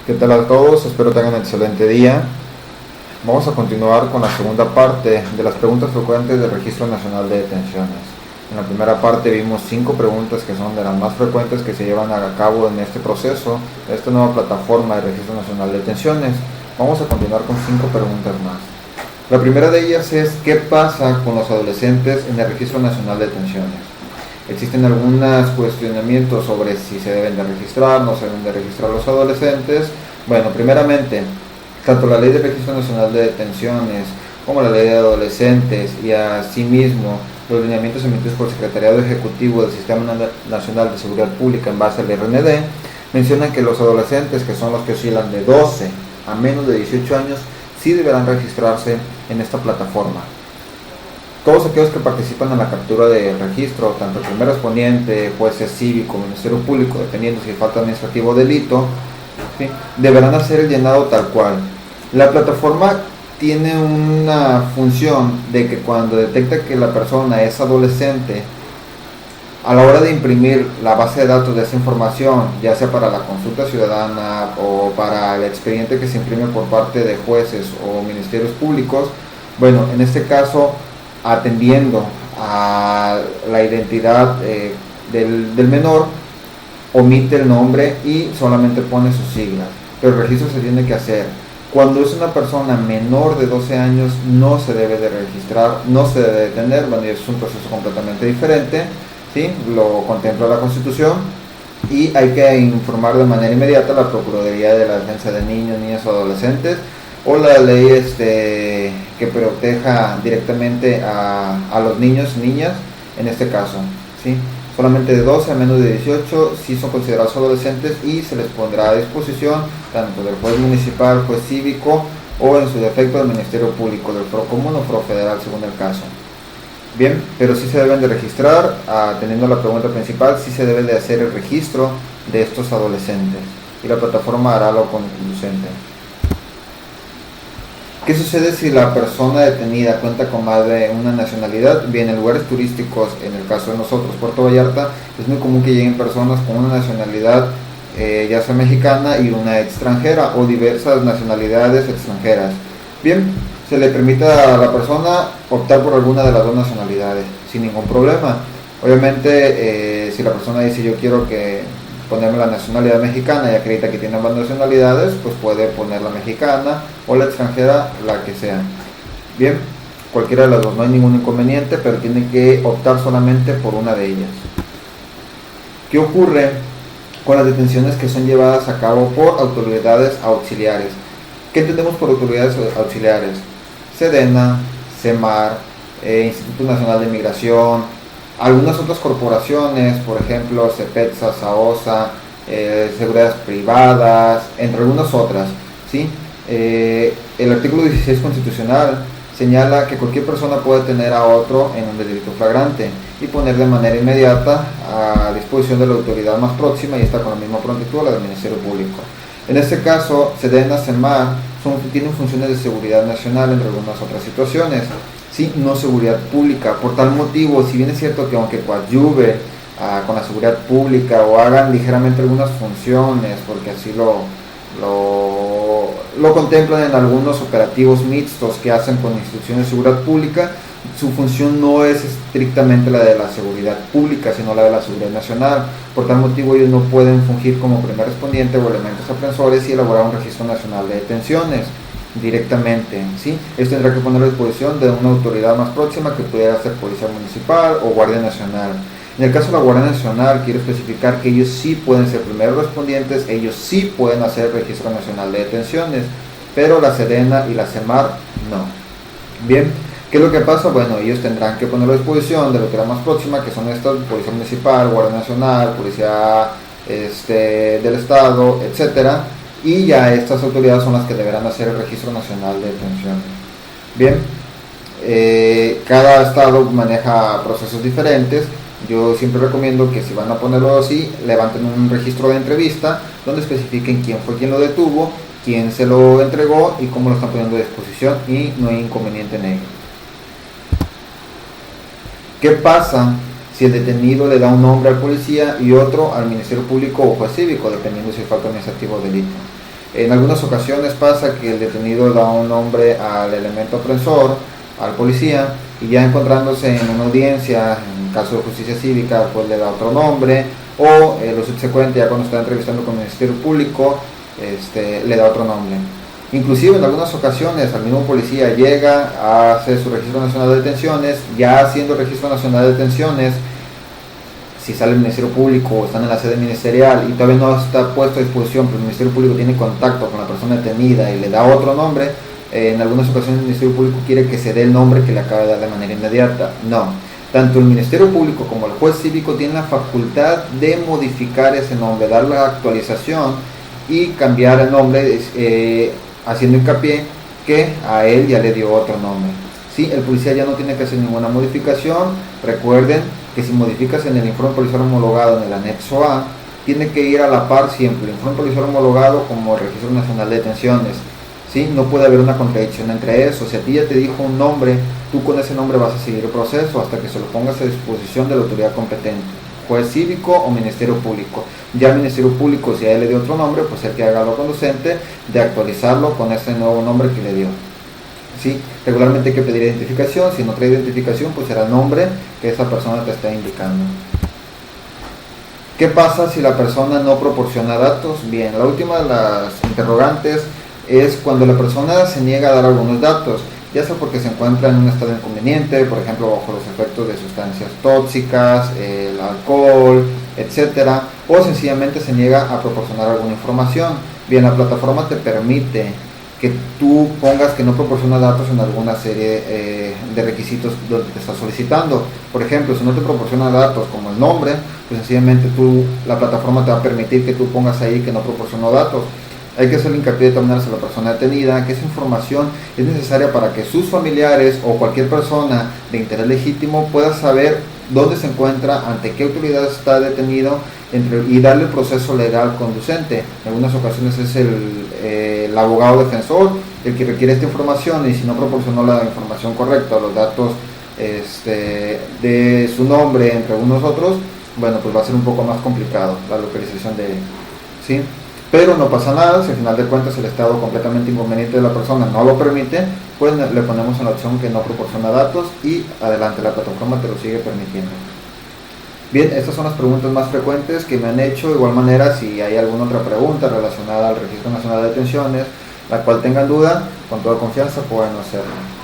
¿Qué tal a todos? Espero tengan un excelente día. Vamos a continuar con la segunda parte de las preguntas frecuentes del Registro Nacional de Detenciones. En la primera parte vimos 5 preguntas que son de las más frecuentes que se llevan a cabo en este proceso, de esta nueva plataforma de Registro Nacional de Detenciones. Vamos a continuar con 5 preguntas más. La primera de ellas es: ¿qué pasa con los adolescentes en el Registro Nacional de Detenciones? Existen algunos cuestionamientos sobre si se deben de registrar, no se deben de registrar los adolescentes. Bueno, primeramente, tanto la Ley de Registro Nacional de Detenciones como la Ley de Adolescentes y asimismo los lineamientos emitidos por el Secretariado Ejecutivo del Sistema Nacional de Seguridad Pública en base al RND mencionan que los adolescentes, que son los que oscilan de 12 a menos de 18 años, sí deberán registrarse en esta plataforma. Todos aquellos que participan en la captura del registro, tanto el primer respondiente, juez cívico, ministerio público, dependiendo si falta administrativo o delito, ¿sí?, deberán hacer el llenado tal cual. La plataforma tiene una función de que cuando detecta que la persona es adolescente, a la hora de imprimir la base de datos de esa información, ya sea para la consulta ciudadana o para el expediente que se imprime por parte de jueces o ministerios públicos, bueno, en este caso, atendiendo a la identidad del menor, omite el nombre y solamente pone sus siglas, pero el registro se tiene que hacer. Cuando es una persona menor de 12 años no se debe de registrar, no se debe de detener, bueno, y es un proceso completamente diferente, ¿sí?, lo contempla la Constitución, y hay que informar de manera inmediata a la Procuraduría de la Defensa de Niños, Niñas o Adolescentes, o la ley que proteja directamente a los niños y niñas, en este caso, ¿sí? Solamente de 12 a menos de 18 sí son considerados adolescentes y se les pondrá a disposición tanto del juez municipal, juez cívico o en su defecto del Ministerio Público, del Foro Común o Foro Federal según el caso. Bien, pero sí se deben de registrar, teniendo la pregunta principal, sí se debe de hacer el registro de estos adolescentes y la plataforma hará lo conducente. ¿Qué sucede si la persona detenida cuenta con más de una nacionalidad? Bien, en lugares turísticos, en el caso de nosotros, Puerto Vallarta, es muy común que lleguen personas con una nacionalidad, ya sea mexicana y una extranjera, o diversas nacionalidades extranjeras. Bien, se le permite a la persona optar por alguna de las dos nacionalidades, sin ningún problema. Obviamente, si la persona dice yo quiero ponerme la nacionalidad mexicana y acredita que tiene ambas nacionalidades, pues puede poner la mexicana o la extranjera, la que sea. Bien, cualquiera de las dos, no hay ningún inconveniente, pero tiene que optar solamente por una de ellas. ¿Qué ocurre con las detenciones que son llevadas a cabo por autoridades auxiliares? ¿Qué entendemos por autoridades auxiliares? SEDENA, CEMAR, Instituto Nacional de Migración, algunas otras corporaciones, por ejemplo, CEPETSA, SAOSA, Seguridades Privadas, entre algunas otras, ¿sí? El artículo 16 constitucional señala que cualquier persona puede detener a otro en un delito flagrante y poner de manera inmediata a disposición de la autoridad más próxima, y está con la misma prontitud, la del Ministerio Público. En este caso, SEDENA, CEMAR tienen funciones de seguridad nacional, entre algunas otras situaciones, ¿sí?, no seguridad pública. Por tal motivo, si bien es cierto que aunque coadyuve con la seguridad pública o hagan ligeramente algunas funciones, porque así lo contemplan en algunos operativos mixtos que hacen con instituciones de seguridad pública, su función no es estrictamente la de la seguridad pública, sino la de la seguridad nacional. Por tal motivo, ellos no pueden fungir como primer respondiente o elementos aprensores y elaborar un registro nacional de detenciones directamente, ¿sí? Esto tendrá que poner a disposición de una autoridad más próxima, que pudiera ser Policía Municipal o Guardia Nacional. En el caso de la Guardia Nacional, quiero especificar que ellos sí pueden ser primeros respondientes, ellos sí pueden hacer el registro nacional de detenciones, pero la SEDENA y la CEMAR no. Bien, ¿qué es lo que pasa? Bueno, ellos tendrán que poner a disposición de la autoridad más próxima, que son estas: Policía Municipal, Guardia Nacional, Policía del Estado, etcétera, y ya estas autoridades son las que deberán hacer el registro nacional de detenciones. Bien, cada estado maneja procesos diferentes. Yo siempre recomiendo que si van a ponerlo así, levanten un registro de entrevista donde especifiquen quién fue quien lo detuvo, quién se lo entregó y cómo lo están poniendo a disposición, y no hay inconveniente en ello. ¿Qué pasa si el detenido le da un nombre al policía y otro al Ministerio Público o juez cívico, dependiendo si falta administrativo o delito? En algunas ocasiones pasa que el detenido da un nombre al elemento apresor, al policía, y ya encontrándose en una audiencia, en caso de justicia cívica, pues le da otro nombre, o lo subsecuente, ya cuando está entrevistando con el Ministerio Público, le da otro nombre. Inclusive en algunas ocasiones al mismo policía llega a hacer su registro nacional de detenciones, ya haciendo el registro nacional de detenciones, si sale el Ministerio Público o están en la sede ministerial y todavía no está puesto a disposición, pero el Ministerio Público tiene contacto con la persona detenida y le da otro nombre, en algunas ocasiones el Ministerio Público quiere que se dé el nombre que le acaba de dar de manera inmediata. No, tanto el Ministerio Público como el juez cívico tienen la facultad de modificar ese nombre, dar la actualización y cambiar el nombre, haciendo hincapié que a él ya le dio otro nombre. ¿Sí? El policía ya no tiene que hacer ninguna modificación. Recuerden que si modificas en el informe policial homologado en el anexo A, tiene que ir a la par siempre el informe policial homologado como el Registro Nacional de Detenciones. ¿Sí? No puede haber una contradicción entre eso. Si a ti ya te dijo un nombre, tú con ese nombre vas a seguir el proceso hasta que se lo pongas a disposición de la autoridad competente, juez cívico o Ministerio Público. Ya el Ministerio Público, si a él le dio otro nombre, pues el que haga lo conducente de actualizarlo con ese nuevo nombre que le dio. ¿Sí? Regularmente hay que pedir identificación. Si no trae identificación, pues será el nombre que esa persona te está indicando. ¿Qué pasa si la persona no proporciona datos? Bien, la última de las interrogantes es cuando la persona se niega a dar algunos datos, ya sea porque se encuentra en un estado inconveniente, por ejemplo bajo los efectos de sustancias tóxicas, el alcohol, etcétera, o sencillamente se niega a proporcionar alguna información. Bien, la plataforma te permite que tú pongas que no proporciona datos en alguna serie de requisitos donde te está solicitando. Por ejemplo, si no te proporciona datos como el nombre, pues sencillamente la plataforma te va a permitir que tú pongas ahí que no proporcionó datos. Hay que hacer hincapié de todas maneras a la persona detenida que esa información es necesaria para que sus familiares o cualquier persona de interés legítimo pueda saber dónde se encuentra, ante qué autoridad está detenido y darle el proceso legal conducente. En algunas ocasiones es el abogado defensor el que requiere esta información, y si no proporcionó la información correcta, los datos de su nombre entre unos otros, bueno, pues va a ser un poco más complicado la localización de él, ¿sí? Pero no pasa nada, si al final de cuentas el estado completamente inconveniente de la persona no lo permite, pues le ponemos en la opción que no proporciona datos y adelante, la plataforma te lo sigue permitiendo. Bien, estas son las preguntas más frecuentes que me han hecho. De igual manera, si hay alguna otra pregunta relacionada al Registro Nacional de Detenciones, la cual tengan duda, con toda confianza pueden hacerlo.